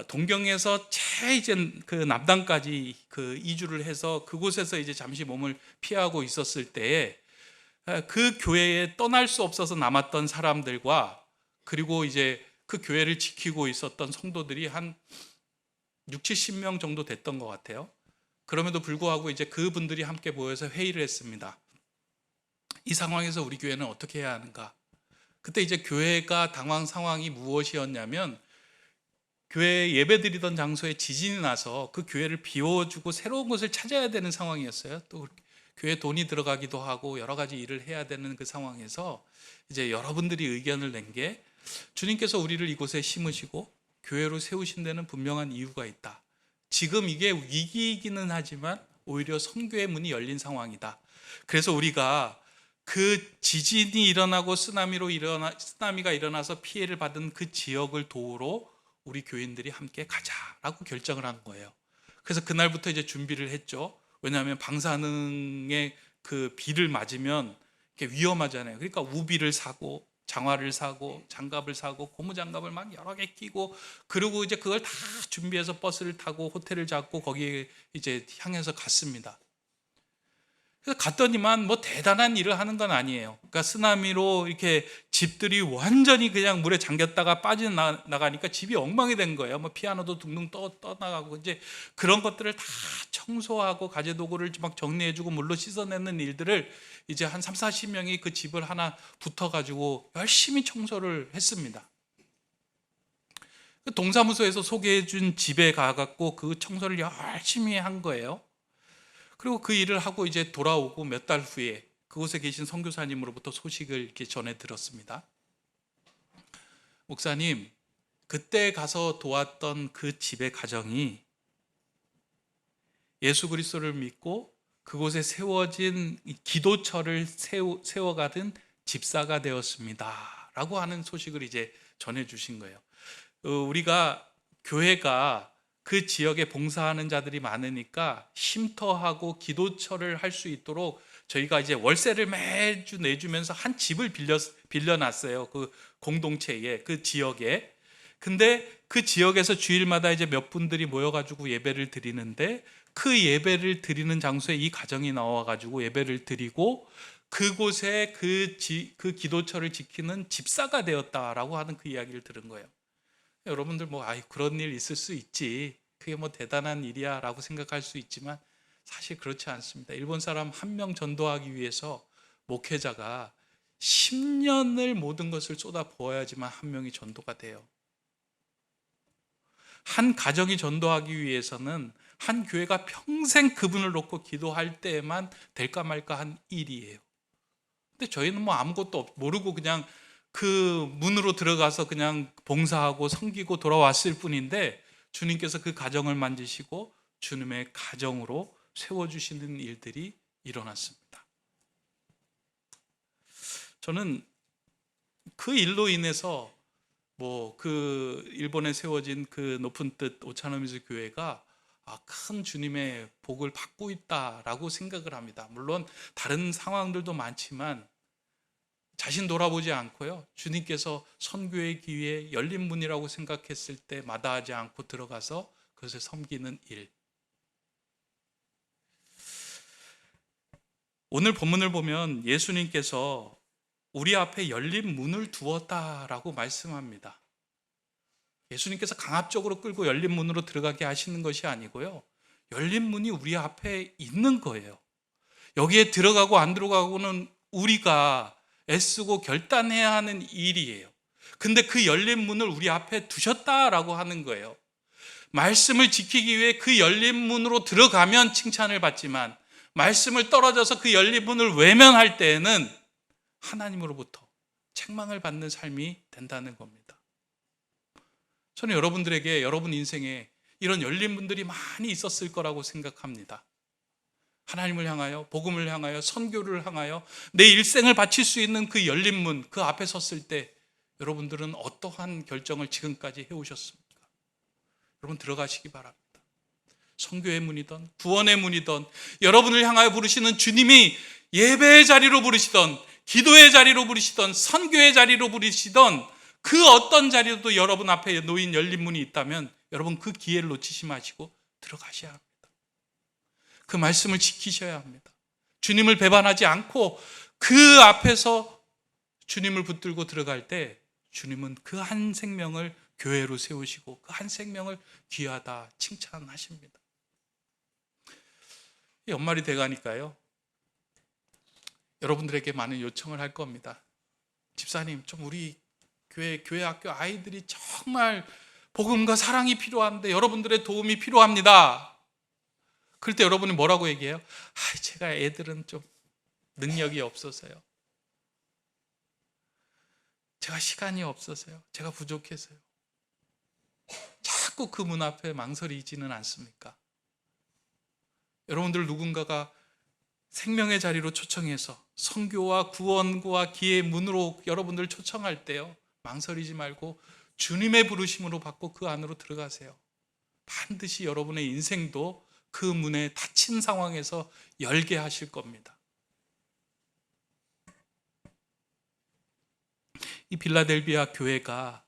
동경에서 이제 그 남단까지 그 이주를 해서 그곳에서 이제 잠시 몸을 피하고 있었을 때에 그 교회에 떠날 수 없어서 남았던 사람들과 그리고 이제 그 교회를 지키고 있었던 성도들이 한 6, 70명 정도 됐던 것 같아요. 그럼에도 불구하고 이제 그분들이 함께 모여서 회의를 했습니다. 이 상황에서 우리 교회는 어떻게 해야 하는가? 그때 이제 교회가 당황 상황이 무엇이었냐면, 교회 예배드리던 장소에 지진이 나서 그 교회를 비워주고 새로운 곳을 찾아야 되는 상황이었어요. 또 교회 돈이 들어가기도 하고 여러 가지 일을 해야 되는 그 상황에서 이제 여러분들이 의견을 낸 게, 주님께서 우리를 이곳에 심으시고 교회로 세우신 데는 분명한 이유가 있다. 지금 이게 위기이기는 하지만 오히려 선교의 문이 열린 상황이다. 그래서 우리가 그 지진이 일어나고 쓰나미가 일어나서 피해를 받은 그 지역을 도우러 우리 교인들이 함께 가자라고 결정을 한 거예요. 그래서 그날부터 이제 준비를 했죠. 왜냐하면 방사능의 그 비를 맞으면 이렇게 위험하잖아요. 그러니까 우비를 사고 장화를 사고 장갑을 사고 고무장갑을 막 여러 개 끼고, 그리고 이제 그걸 다 준비해서 버스를 타고 호텔을 잡고 거기에 이제 향해서 갔습니다. 그래서 갔더니만 뭐 대단한 일을 하는 건 아니에요. 그러니까 쓰나미로 이렇게 집들이 완전히 그냥 물에 잠겼다가 빠져나가니까 집이 엉망이 된 거예요. 뭐 피아노도 둥둥 떠나가고, 이제 그런 것들을 다 청소하고 가재도구를 막 정리해주고 물로 씻어내는 일들을 이제 한 3, 40명이 그 집을 하나 붙어가지고 열심히 청소를 했습니다. 동사무소에서 소개해준 집에 가갖고 그 청소를 열심히 한 거예요. 그리고 그 일을 하고 이제 돌아오고 몇 달 후에 그곳에 계신 선교사님으로부터 소식을 이렇게 전해 들었습니다. 목사님, 그때 가서 도왔던 그 집의 가정이 예수 그리스도를 믿고 그곳에 세워진 기도처를 세워가던 집사가 되었습니다 라고 하는 소식을 이제 전해 주신 거예요. 우리가 교회가 그 지역에 봉사하는 자들이 많으니까 쉼터하고 기도처를 할 수 있도록 저희가 이제 월세를 매주 내주면서 한 집을 빌려놨어요. 그 공동체에, 그 지역에. 근데 그 지역에서 주일마다 이제 몇 분들이 모여가지고 예배를 드리는데, 그 예배를 드리는 장소에 이 가정이 나와가지고 예배를 드리고 그곳에 그 기도처를 지키는 집사가 되었다라고 하는 그 이야기를 들은 거예요. 여러분들 뭐 그런 일 있을 수 있지, 그게 뭐 대단한 일이야 라고 생각할 수 있지만 사실 그렇지 않습니다. 일본 사람 한 명 전도하기 위해서 목회자가 10년을 모든 것을 쏟아 부어야지만 한 명이 전도가 돼요. 한 가정이 전도하기 위해서는 한 교회가 평생 그분을 놓고 기도할 때에만 될까 말까 한 일이에요. 근데 저희는 뭐 아무것도 모르고 그냥 그 문으로 들어가서 그냥 봉사하고 섬기고 돌아왔을 뿐인데, 주님께서 그 가정을 만지시고 주님의 가정으로 세워주시는 일들이 일어났습니다. 저는 그 일로 인해서 뭐 그 일본에 세워진 그 높은 뜻 오차노미즈 교회가 큰 주님의 복을 받고 있다라고 생각을 합니다. 물론 다른 상황들도 많지만 자신 돌아보지 않고요, 주님께서 선교의 기회에 열린 문이라고 생각했을 때 마다하지 않고 들어가서 그것을 섬기는 일. 오늘 본문을 보면 예수님께서 우리 앞에 열린 문을 두었다라고 말씀합니다. 예수님께서 강압적으로 끌고 열린 문으로 들어가게 하시는 것이 아니고요, 열린 문이 우리 앞에 있는 거예요. 여기에 들어가고 안 들어가고는 우리가 애쓰고 결단해야 하는 일이에요. 근데 그 열린 문을 우리 앞에 두셨다라고 하는 거예요. 말씀을 지키기 위해 그 열린 문으로 들어가면 칭찬을 받지만, 말씀을 떨어져서 그 열린 문을 외면할 때에는 하나님으로부터 책망을 받는 삶이 된다는 겁니다. 저는 여러분들에게 여러분 인생에 이런 열린 문들이 많이 있었을 거라고 생각합니다. 하나님을 향하여, 복음을 향하여, 선교를 향하여 내 일생을 바칠 수 있는 그 열린 문, 그 앞에 섰을 때 여러분들은 어떠한 결정을 지금까지 해오셨습니까? 여러분 들어가시기 바랍니다. 선교의 문이든 구원의 문이든 여러분을 향하여 부르시는 주님이 예배의 자리로 부르시던, 기도의 자리로 부르시던, 선교의 자리로 부르시던 그 어떤 자리도 여러분 앞에 놓인 열린 문이 있다면 여러분 그 기회를 놓치지 마시고 들어가셔야 합니다. 그 말씀을 지키셔야 합니다. 주님을 배반하지 않고 그 앞에서 주님을 붙들고 들어갈 때 주님은 그 한 생명을 교회로 세우시고 그 한 생명을 귀하다 칭찬하십니다. 연말이 돼가니까요, 여러분들에게 많은 요청을 할 겁니다. 집사님, 좀 우리 교회 학교 아이들이 정말 복음과 사랑이 필요한데 여러분들의 도움이 필요합니다. 그럴 때 여러분이 뭐라고 얘기해요? 제가 애들은 좀 능력이 없어서요. 제가 시간이 없어서요. 제가 부족해서요. 자꾸 그 문 앞에 망설이지는 않습니까? 여러분들 누군가가 생명의 자리로 초청해서 선교와 구원과 기회의 문으로 여러분들 초청할 때요, 망설이지 말고 주님의 부르심으로 받고 그 안으로 들어가세요. 반드시 여러분의 인생도 그 문에 닫힌 상황에서 열게 하실 겁니다. 이 빌라델비아 교회가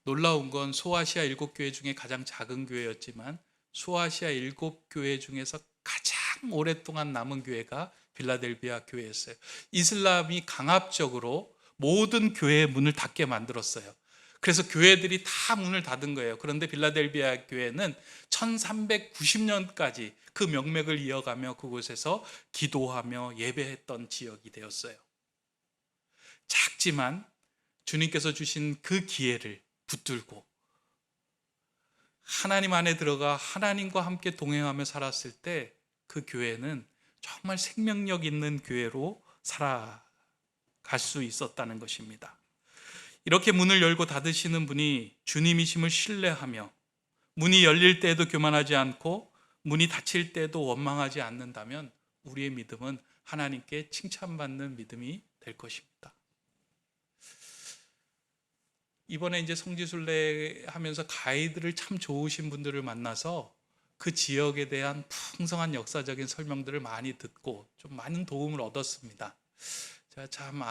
놀라운 건 소아시아 7교회 중에 가장 작은 교회였지만 소아시아 7교회 중에서 가장 오랫동안 남은 교회가 빌라델비아 교회였어요. 이슬람이 강압적으로 모든 교회의 문을 닫게 만들었어요. 그래서 교회들이 다 문을 닫은 거예요. 그런데 빌라델비아 교회는 1390년까지 그 명맥을 이어가며 그곳에서 기도하며 예배했던 지역이 되었어요. 작지만 주님께서 주신 그 기회를 붙들고 하나님 안에 들어가 하나님과 함께 동행하며 살았을 때 그 교회는 정말 생명력 있는 교회로 살아갈 수 있었다는 것입니다. 이렇게 문을 열고 닫으시는 분이 주님이심을 신뢰하며 문이 열릴 때에도 교만하지 않고 문이 닫힐 때에도 원망하지 않는다면 우리의 믿음은 하나님께 칭찬받는 믿음이 될 것입니다. 이번에 이제 성지순례 하면서 가이드를 참 좋으신 분들을 만나서 그 지역에 대한 풍성한 역사적인 설명들을 많이 듣고 좀 많은 도움을 얻었습니다. 제가 참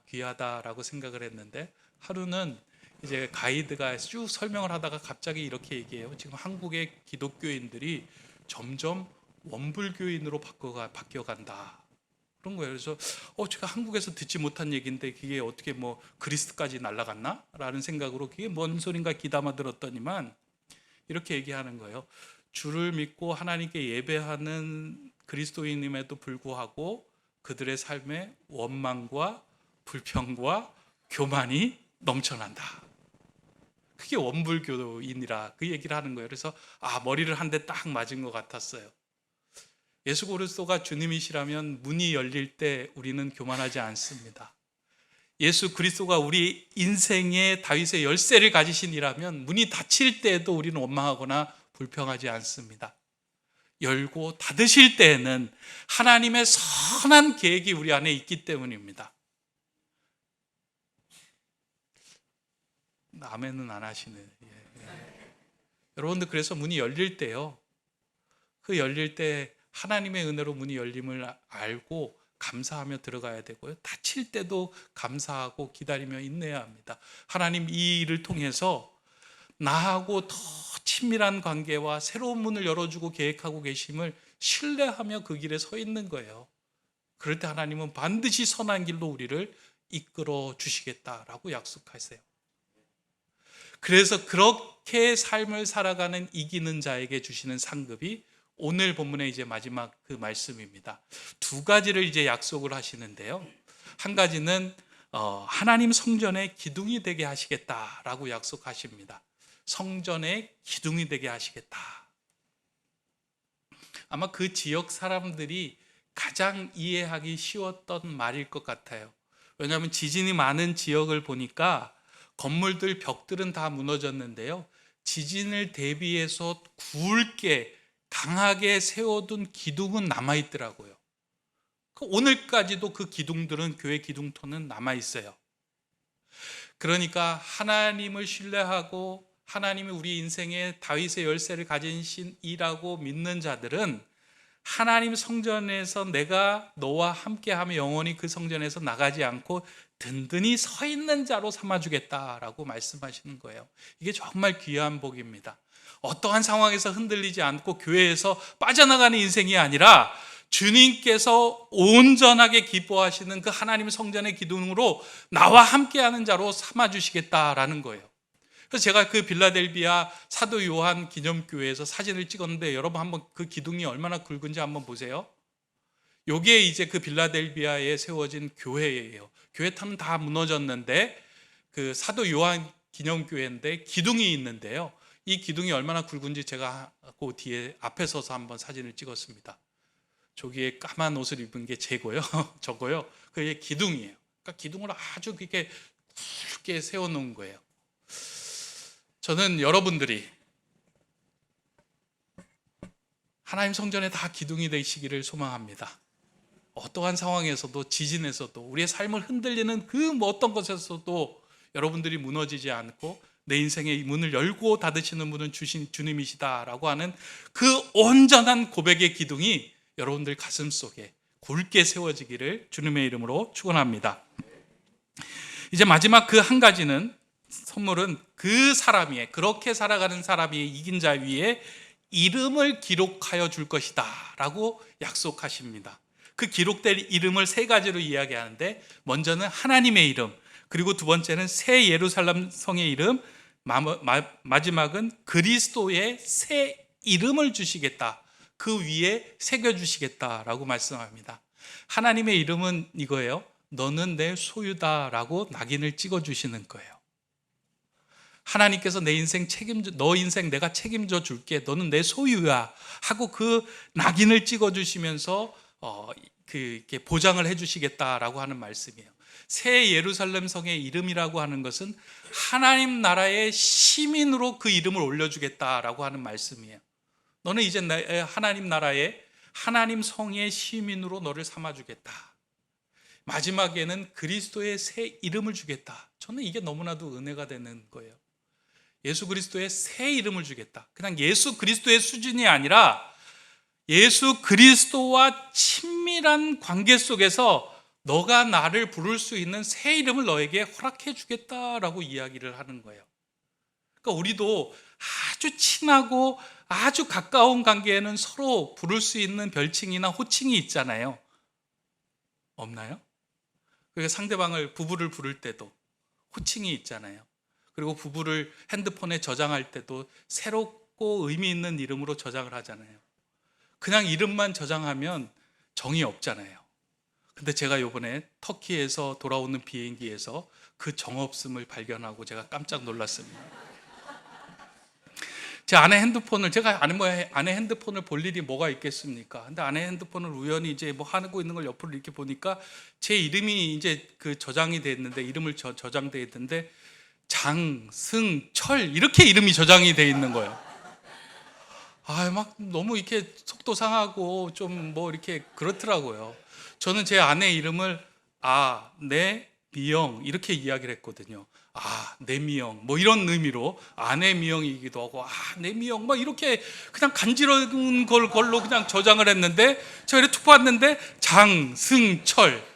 귀하다라고 생각을 했는데, 하루는 이제 가이드가 쭉 설명을 하다가 갑자기 이렇게 얘기해요. 지금 한국의 기독교인들이 점점 원불교인으로 바뀌어간다. 그런 거예요. 그래서 제가 한국에서 듣지 못한 얘기인데 그게 어떻게 뭐 그리스까지 날아갔나? 라는 생각으로 그게 뭔 소린가 귀담아 들었더니만 이렇게 얘기하는 거예요. 주를 믿고 하나님께 예배하는 그리스도인임에도 불구하고 그들의 삶에 원망과 불평과 교만이 넘쳐난다. 그게 원불교인이라 그 얘기를 하는 거예요. 그래서 머리를 한 대 딱 맞은 것 같았어요. 예수 그리스도가 주님이시라면 문이 열릴 때 우리는 교만하지 않습니다. 예수 그리스도가 우리 인생의 다윗의 열쇠를 가지신 이라면 문이 닫힐 때에도 우리는 원망하거나 불평하지 않습니다. 열고 닫으실 때에는 하나님의 선한 계획이 우리 안에 있기 때문입니다. 아멘은 안 하시네. 여러분들 그래서 문이 열릴 때요, 그 열릴 때 하나님의 은혜로 문이 열림을 알고 감사하며 들어가야 되고요, 닫힐 때도 감사하고 기다리며 인내해야 합니다. 하나님 이 일을 통해서 나하고 더 친밀한 관계와 새로운 문을 열어주고 계획하고 계심을 신뢰하며 그 길에 서 있는 거예요. 그럴 때 하나님은 반드시 선한 길로 우리를 이끌어 주시겠다라고 약속하세요. 그래서 그렇게 삶을 살아가는 이기는 자에게 주시는 상급이 오늘 본문의 이제 마지막 그 말씀입니다. 두 가지를 이제 약속을 하시는데요. 한 가지는 하나님 성전의 기둥이 되게 하시겠다라고 약속하십니다. 성전의 기둥이 되게 하시겠다. 아마 그 지역 사람들이 가장 이해하기 쉬웠던 말일 것 같아요. 왜냐하면 지진이 많은 지역을 보니까 건물들 벽들은 다 무너졌는데요, 지진을 대비해서 굵게 강하게 세워둔 기둥은 남아있더라고요. 오늘까지도 그 기둥들은, 교회 기둥터는 남아있어요. 그러니까 하나님을 신뢰하고 하나님이 우리 인생에 다윗의 열쇠를 가진 신이라고 믿는 자들은 하나님 성전에서 내가 너와 함께하며 영원히 그 성전에서 나가지 않고 든든히 서 있는 자로 삼아주겠다라고 말씀하시는 거예요. 이게 정말 귀한 복입니다. 어떠한 상황에서 흔들리지 않고 교회에서 빠져나가는 인생이 아니라 주님께서 온전하게 기뻐하시는 그 하나님 성전의 기둥으로 나와 함께하는 자로 삼아주시겠다라는 거예요. 그래서 제가 그 빌라델비아 사도 요한 기념교회에서 사진을 찍었는데 여러분 한번 그 기둥이 얼마나 굵은지 한번 보세요. 요게 이제 그 빌라델비아에 세워진 교회예요. 교회 탑은 다 무너졌는데 그 사도 요한 기념교회인데 기둥이 있는데요. 이 기둥이 얼마나 굵은지 제가 그 뒤에 앞에 서서 한번 사진을 찍었습니다. 저기에 까만 옷을 입은 게 제고요. 저거요. 그게 기둥이에요. 그러니까 기둥을 아주 이렇게 굵게 세워놓은 거예요. 저는 여러분들이 하나님 성전에 다 기둥이 되시기를 소망합니다. 어떠한 상황에서도 지진에서도 우리의 삶을 흔들리는 그 어떤 것에서도 여러분들이 무너지지 않고 내 인생의 문을 열고 닫으시는 분은 주님이시다라고 하는 그 온전한 고백의 기둥이 여러분들 가슴 속에 굵게 세워지기를 주님의 이름으로 축원합니다. 이제 마지막 그 한 가지는 선물은 그 사람 위에 그렇게 살아가는 사람 위에 이긴 자 위에 이름을 기록하여 줄 것이다 라고 약속하십니다. 그 기록될 이름을 세 가지로 이야기하는데 먼저는 하나님의 이름, 그리고 두 번째는 새 예루살렘 성의 이름, 마지막은 그리스도의 새 이름을 주시겠다. 그 위에 새겨주시겠다라고 말씀합니다. 하나님의 이름은 이거예요. 너는 내 소유다라고 낙인을 찍어주시는 거예요. 하나님께서 내 인생 너 인생 내가 책임져 줄게. 너는 내 소유야. 하고 그 낙인을 찍어주시면서 이렇게 보장을 해주시겠다라고 하는 말씀이에요. 새 예루살렘 성의 이름이라고 하는 것은 하나님 나라의 시민으로 그 이름을 올려주겠다라고 하는 말씀이에요. 너는 이제 하나님 나라의 하나님 성의 시민으로 너를 삼아주겠다. 마지막에는 그리스도의 새 이름을 주겠다. 저는 이게 너무나도 은혜가 되는 거예요. 예수 그리스도의 새 이름을 주겠다. 그냥 예수 그리스도의 수준이 아니라 예수 그리스도와 친밀한 관계 속에서 너가 나를 부를 수 있는 새 이름을 너에게 허락해 주겠다라고 이야기를 하는 거예요. 그러니까 우리도 아주 친하고 아주 가까운 관계에는 서로 부를 수 있는 별칭이나 호칭이 있잖아요. 없나요? 그러니까 상대방을 부부를 부를 때도 호칭이 있잖아요. 그리고 부부를 핸드폰에 저장할 때도 새롭고 의미 있는 이름으로 저장을 하잖아요. 그냥 이름만 저장하면 정이 없잖아요. 근데 제가 이번에 터키에서 돌아오는 비행기에서 그 정없음을 발견하고 제가 깜짝 놀랐습니다. 제 아내 핸드폰을 제가 아내 핸드폰을 볼 일이 뭐가 있겠습니까? 근데 아내 핸드폰을 우연히 이제 뭐 하고 있는 걸 옆으로 이렇게 보니까 제 이름이 이제 그 저장이 돼 있는데 이름을 저장돼 있는데 장승철 이렇게 이름이 저장이 돼 있는 거예요. 막 너무 이렇게 속도 상하고 좀 뭐 이렇게 그렇더라고요. 저는 제 아내 이름을 내 미영 이렇게 이야기를 했거든요. 내 미영 뭐 이런 의미로 아내 미영이기도 하고 내 미영 막 이렇게 그냥 간지러운 걸로 그냥 저장을 했는데 제가 이렇게 툭 봤는데 장승철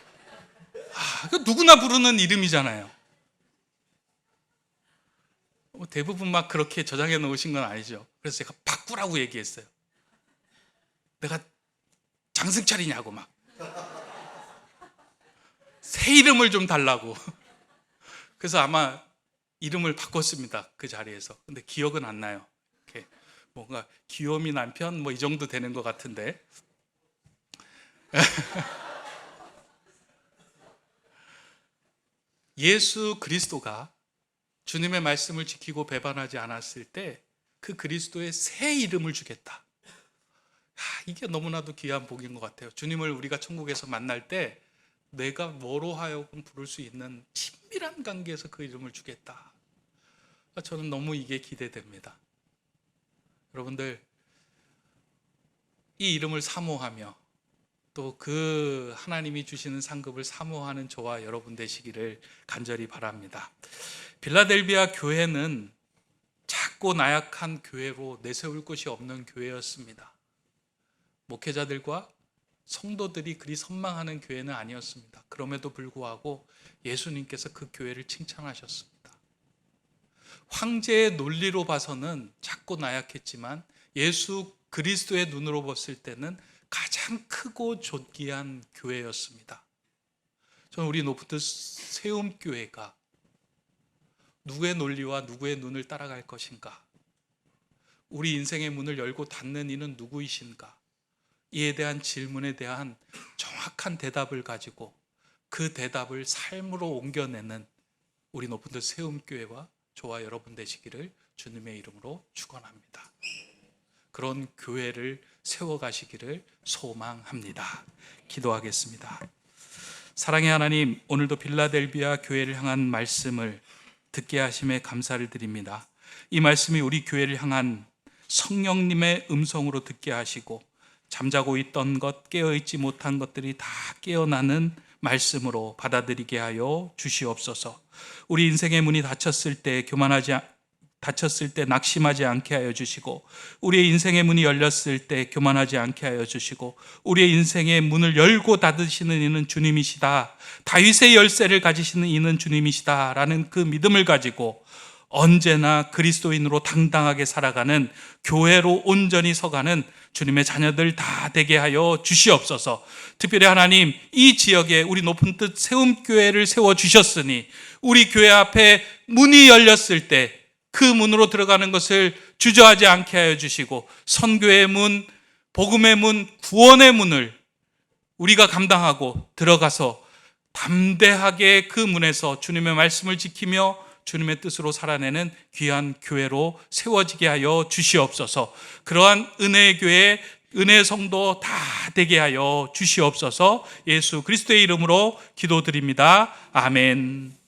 누구나 부르는 이름이잖아요. 대부분 막 그렇게 저장해 놓으신 건 아니죠. 그래서 제가 바꾸라고 얘기했어요. 내가 장승철이냐고 막 새 이름을 좀 달라고. 그래서 아마 이름을 바꿨습니다. 그 자리에서. 근데 기억은 안 나요. 이렇게 뭔가 귀요미 남편 뭐 이 정도 되는 것 같은데. 예수 그리스도가 주님의 말씀을 지키고 배반하지 않았을 때 그 그리스도의 새 이름을 주겠다. 이게 너무나도 귀한 복인 것 같아요. 주님을 우리가 천국에서 만날 때 내가 뭐로 하여금 부를 수 있는 친밀한 관계에서 그 이름을 주겠다. 저는 너무 이게 기대됩니다. 여러분들 이 이름을 사모하며 또 그 하나님이 주시는 상급을 사모하는 저와 여러분 되시기를 간절히 바랍니다. 빌라델비아 교회는 작고 나약한 교회로 내세울 곳이 없는 교회였습니다. 목회자들과 성도들이 그리 선망하는 교회는 아니었습니다. 그럼에도 불구하고 예수님께서 그 교회를 칭찬하셨습니다. 황제의 논리로 봐서는 작고 나약했지만 예수 그리스도의 눈으로 봤을 때는 가장 크고 존귀한 교회였습니다. 저는 우리 노프트 세움교회가 누구의 논리와 누구의 눈을 따라갈 것인가? 우리 인생의 문을 열고 닫는 이는 누구이신가? 이에 대한 질문에 대한 정확한 대답을 가지고 그 대답을 삶으로 옮겨내는 우리 높은 데 세움교회와 저와 여러분 되시기를 주님의 이름으로 축원합니다. 그런 교회를 세워가시기를 소망합니다. 기도하겠습니다. 사랑의 하나님, 오늘도 빌라델비아 교회를 향한 말씀을 듣게 하심에 감사를 드립니다. 이 말씀이 우리 교회를 향한 성령님의 음성으로 듣게 하시고 잠자고 있던 것, 깨어있지 못한 것들이 다 깨어나는 말씀으로 받아들이게 하여 주시옵소서. 우리 인생의 문이 닫혔을 때 닫혔을 때 낙심하지 않게 하여 주시고, 우리의 인생의 문이 열렸을 때 교만하지 않게 하여 주시고, 우리의 인생의 문을 열고 닫으시는 이는 주님이시다, 다윗의 열쇠를 가지시는 이는 주님이시다 라는 그 믿음을 가지고 언제나 그리스도인으로 당당하게 살아가는, 교회로 온전히 서가는 주님의 자녀들 다 되게 하여 주시옵소서. 특별히 하나님, 이 지역에 우리 높은 뜻 세움교회를 세워주셨으니 우리 교회 앞에 문이 열렸을 때 그 문으로 들어가는 것을 주저하지 않게 하여 주시고, 선교의 문, 복음의 문, 구원의 문을 우리가 감당하고 들어가서 담대하게 그 문에서 주님의 말씀을 지키며 주님의 뜻으로 살아내는 귀한 교회로 세워지게 하여 주시옵소서. 그러한 은혜의 교회, 은혜의 성도 다 되게 하여 주시옵소서. 예수 그리스도의 이름으로 기도드립니다. 아멘.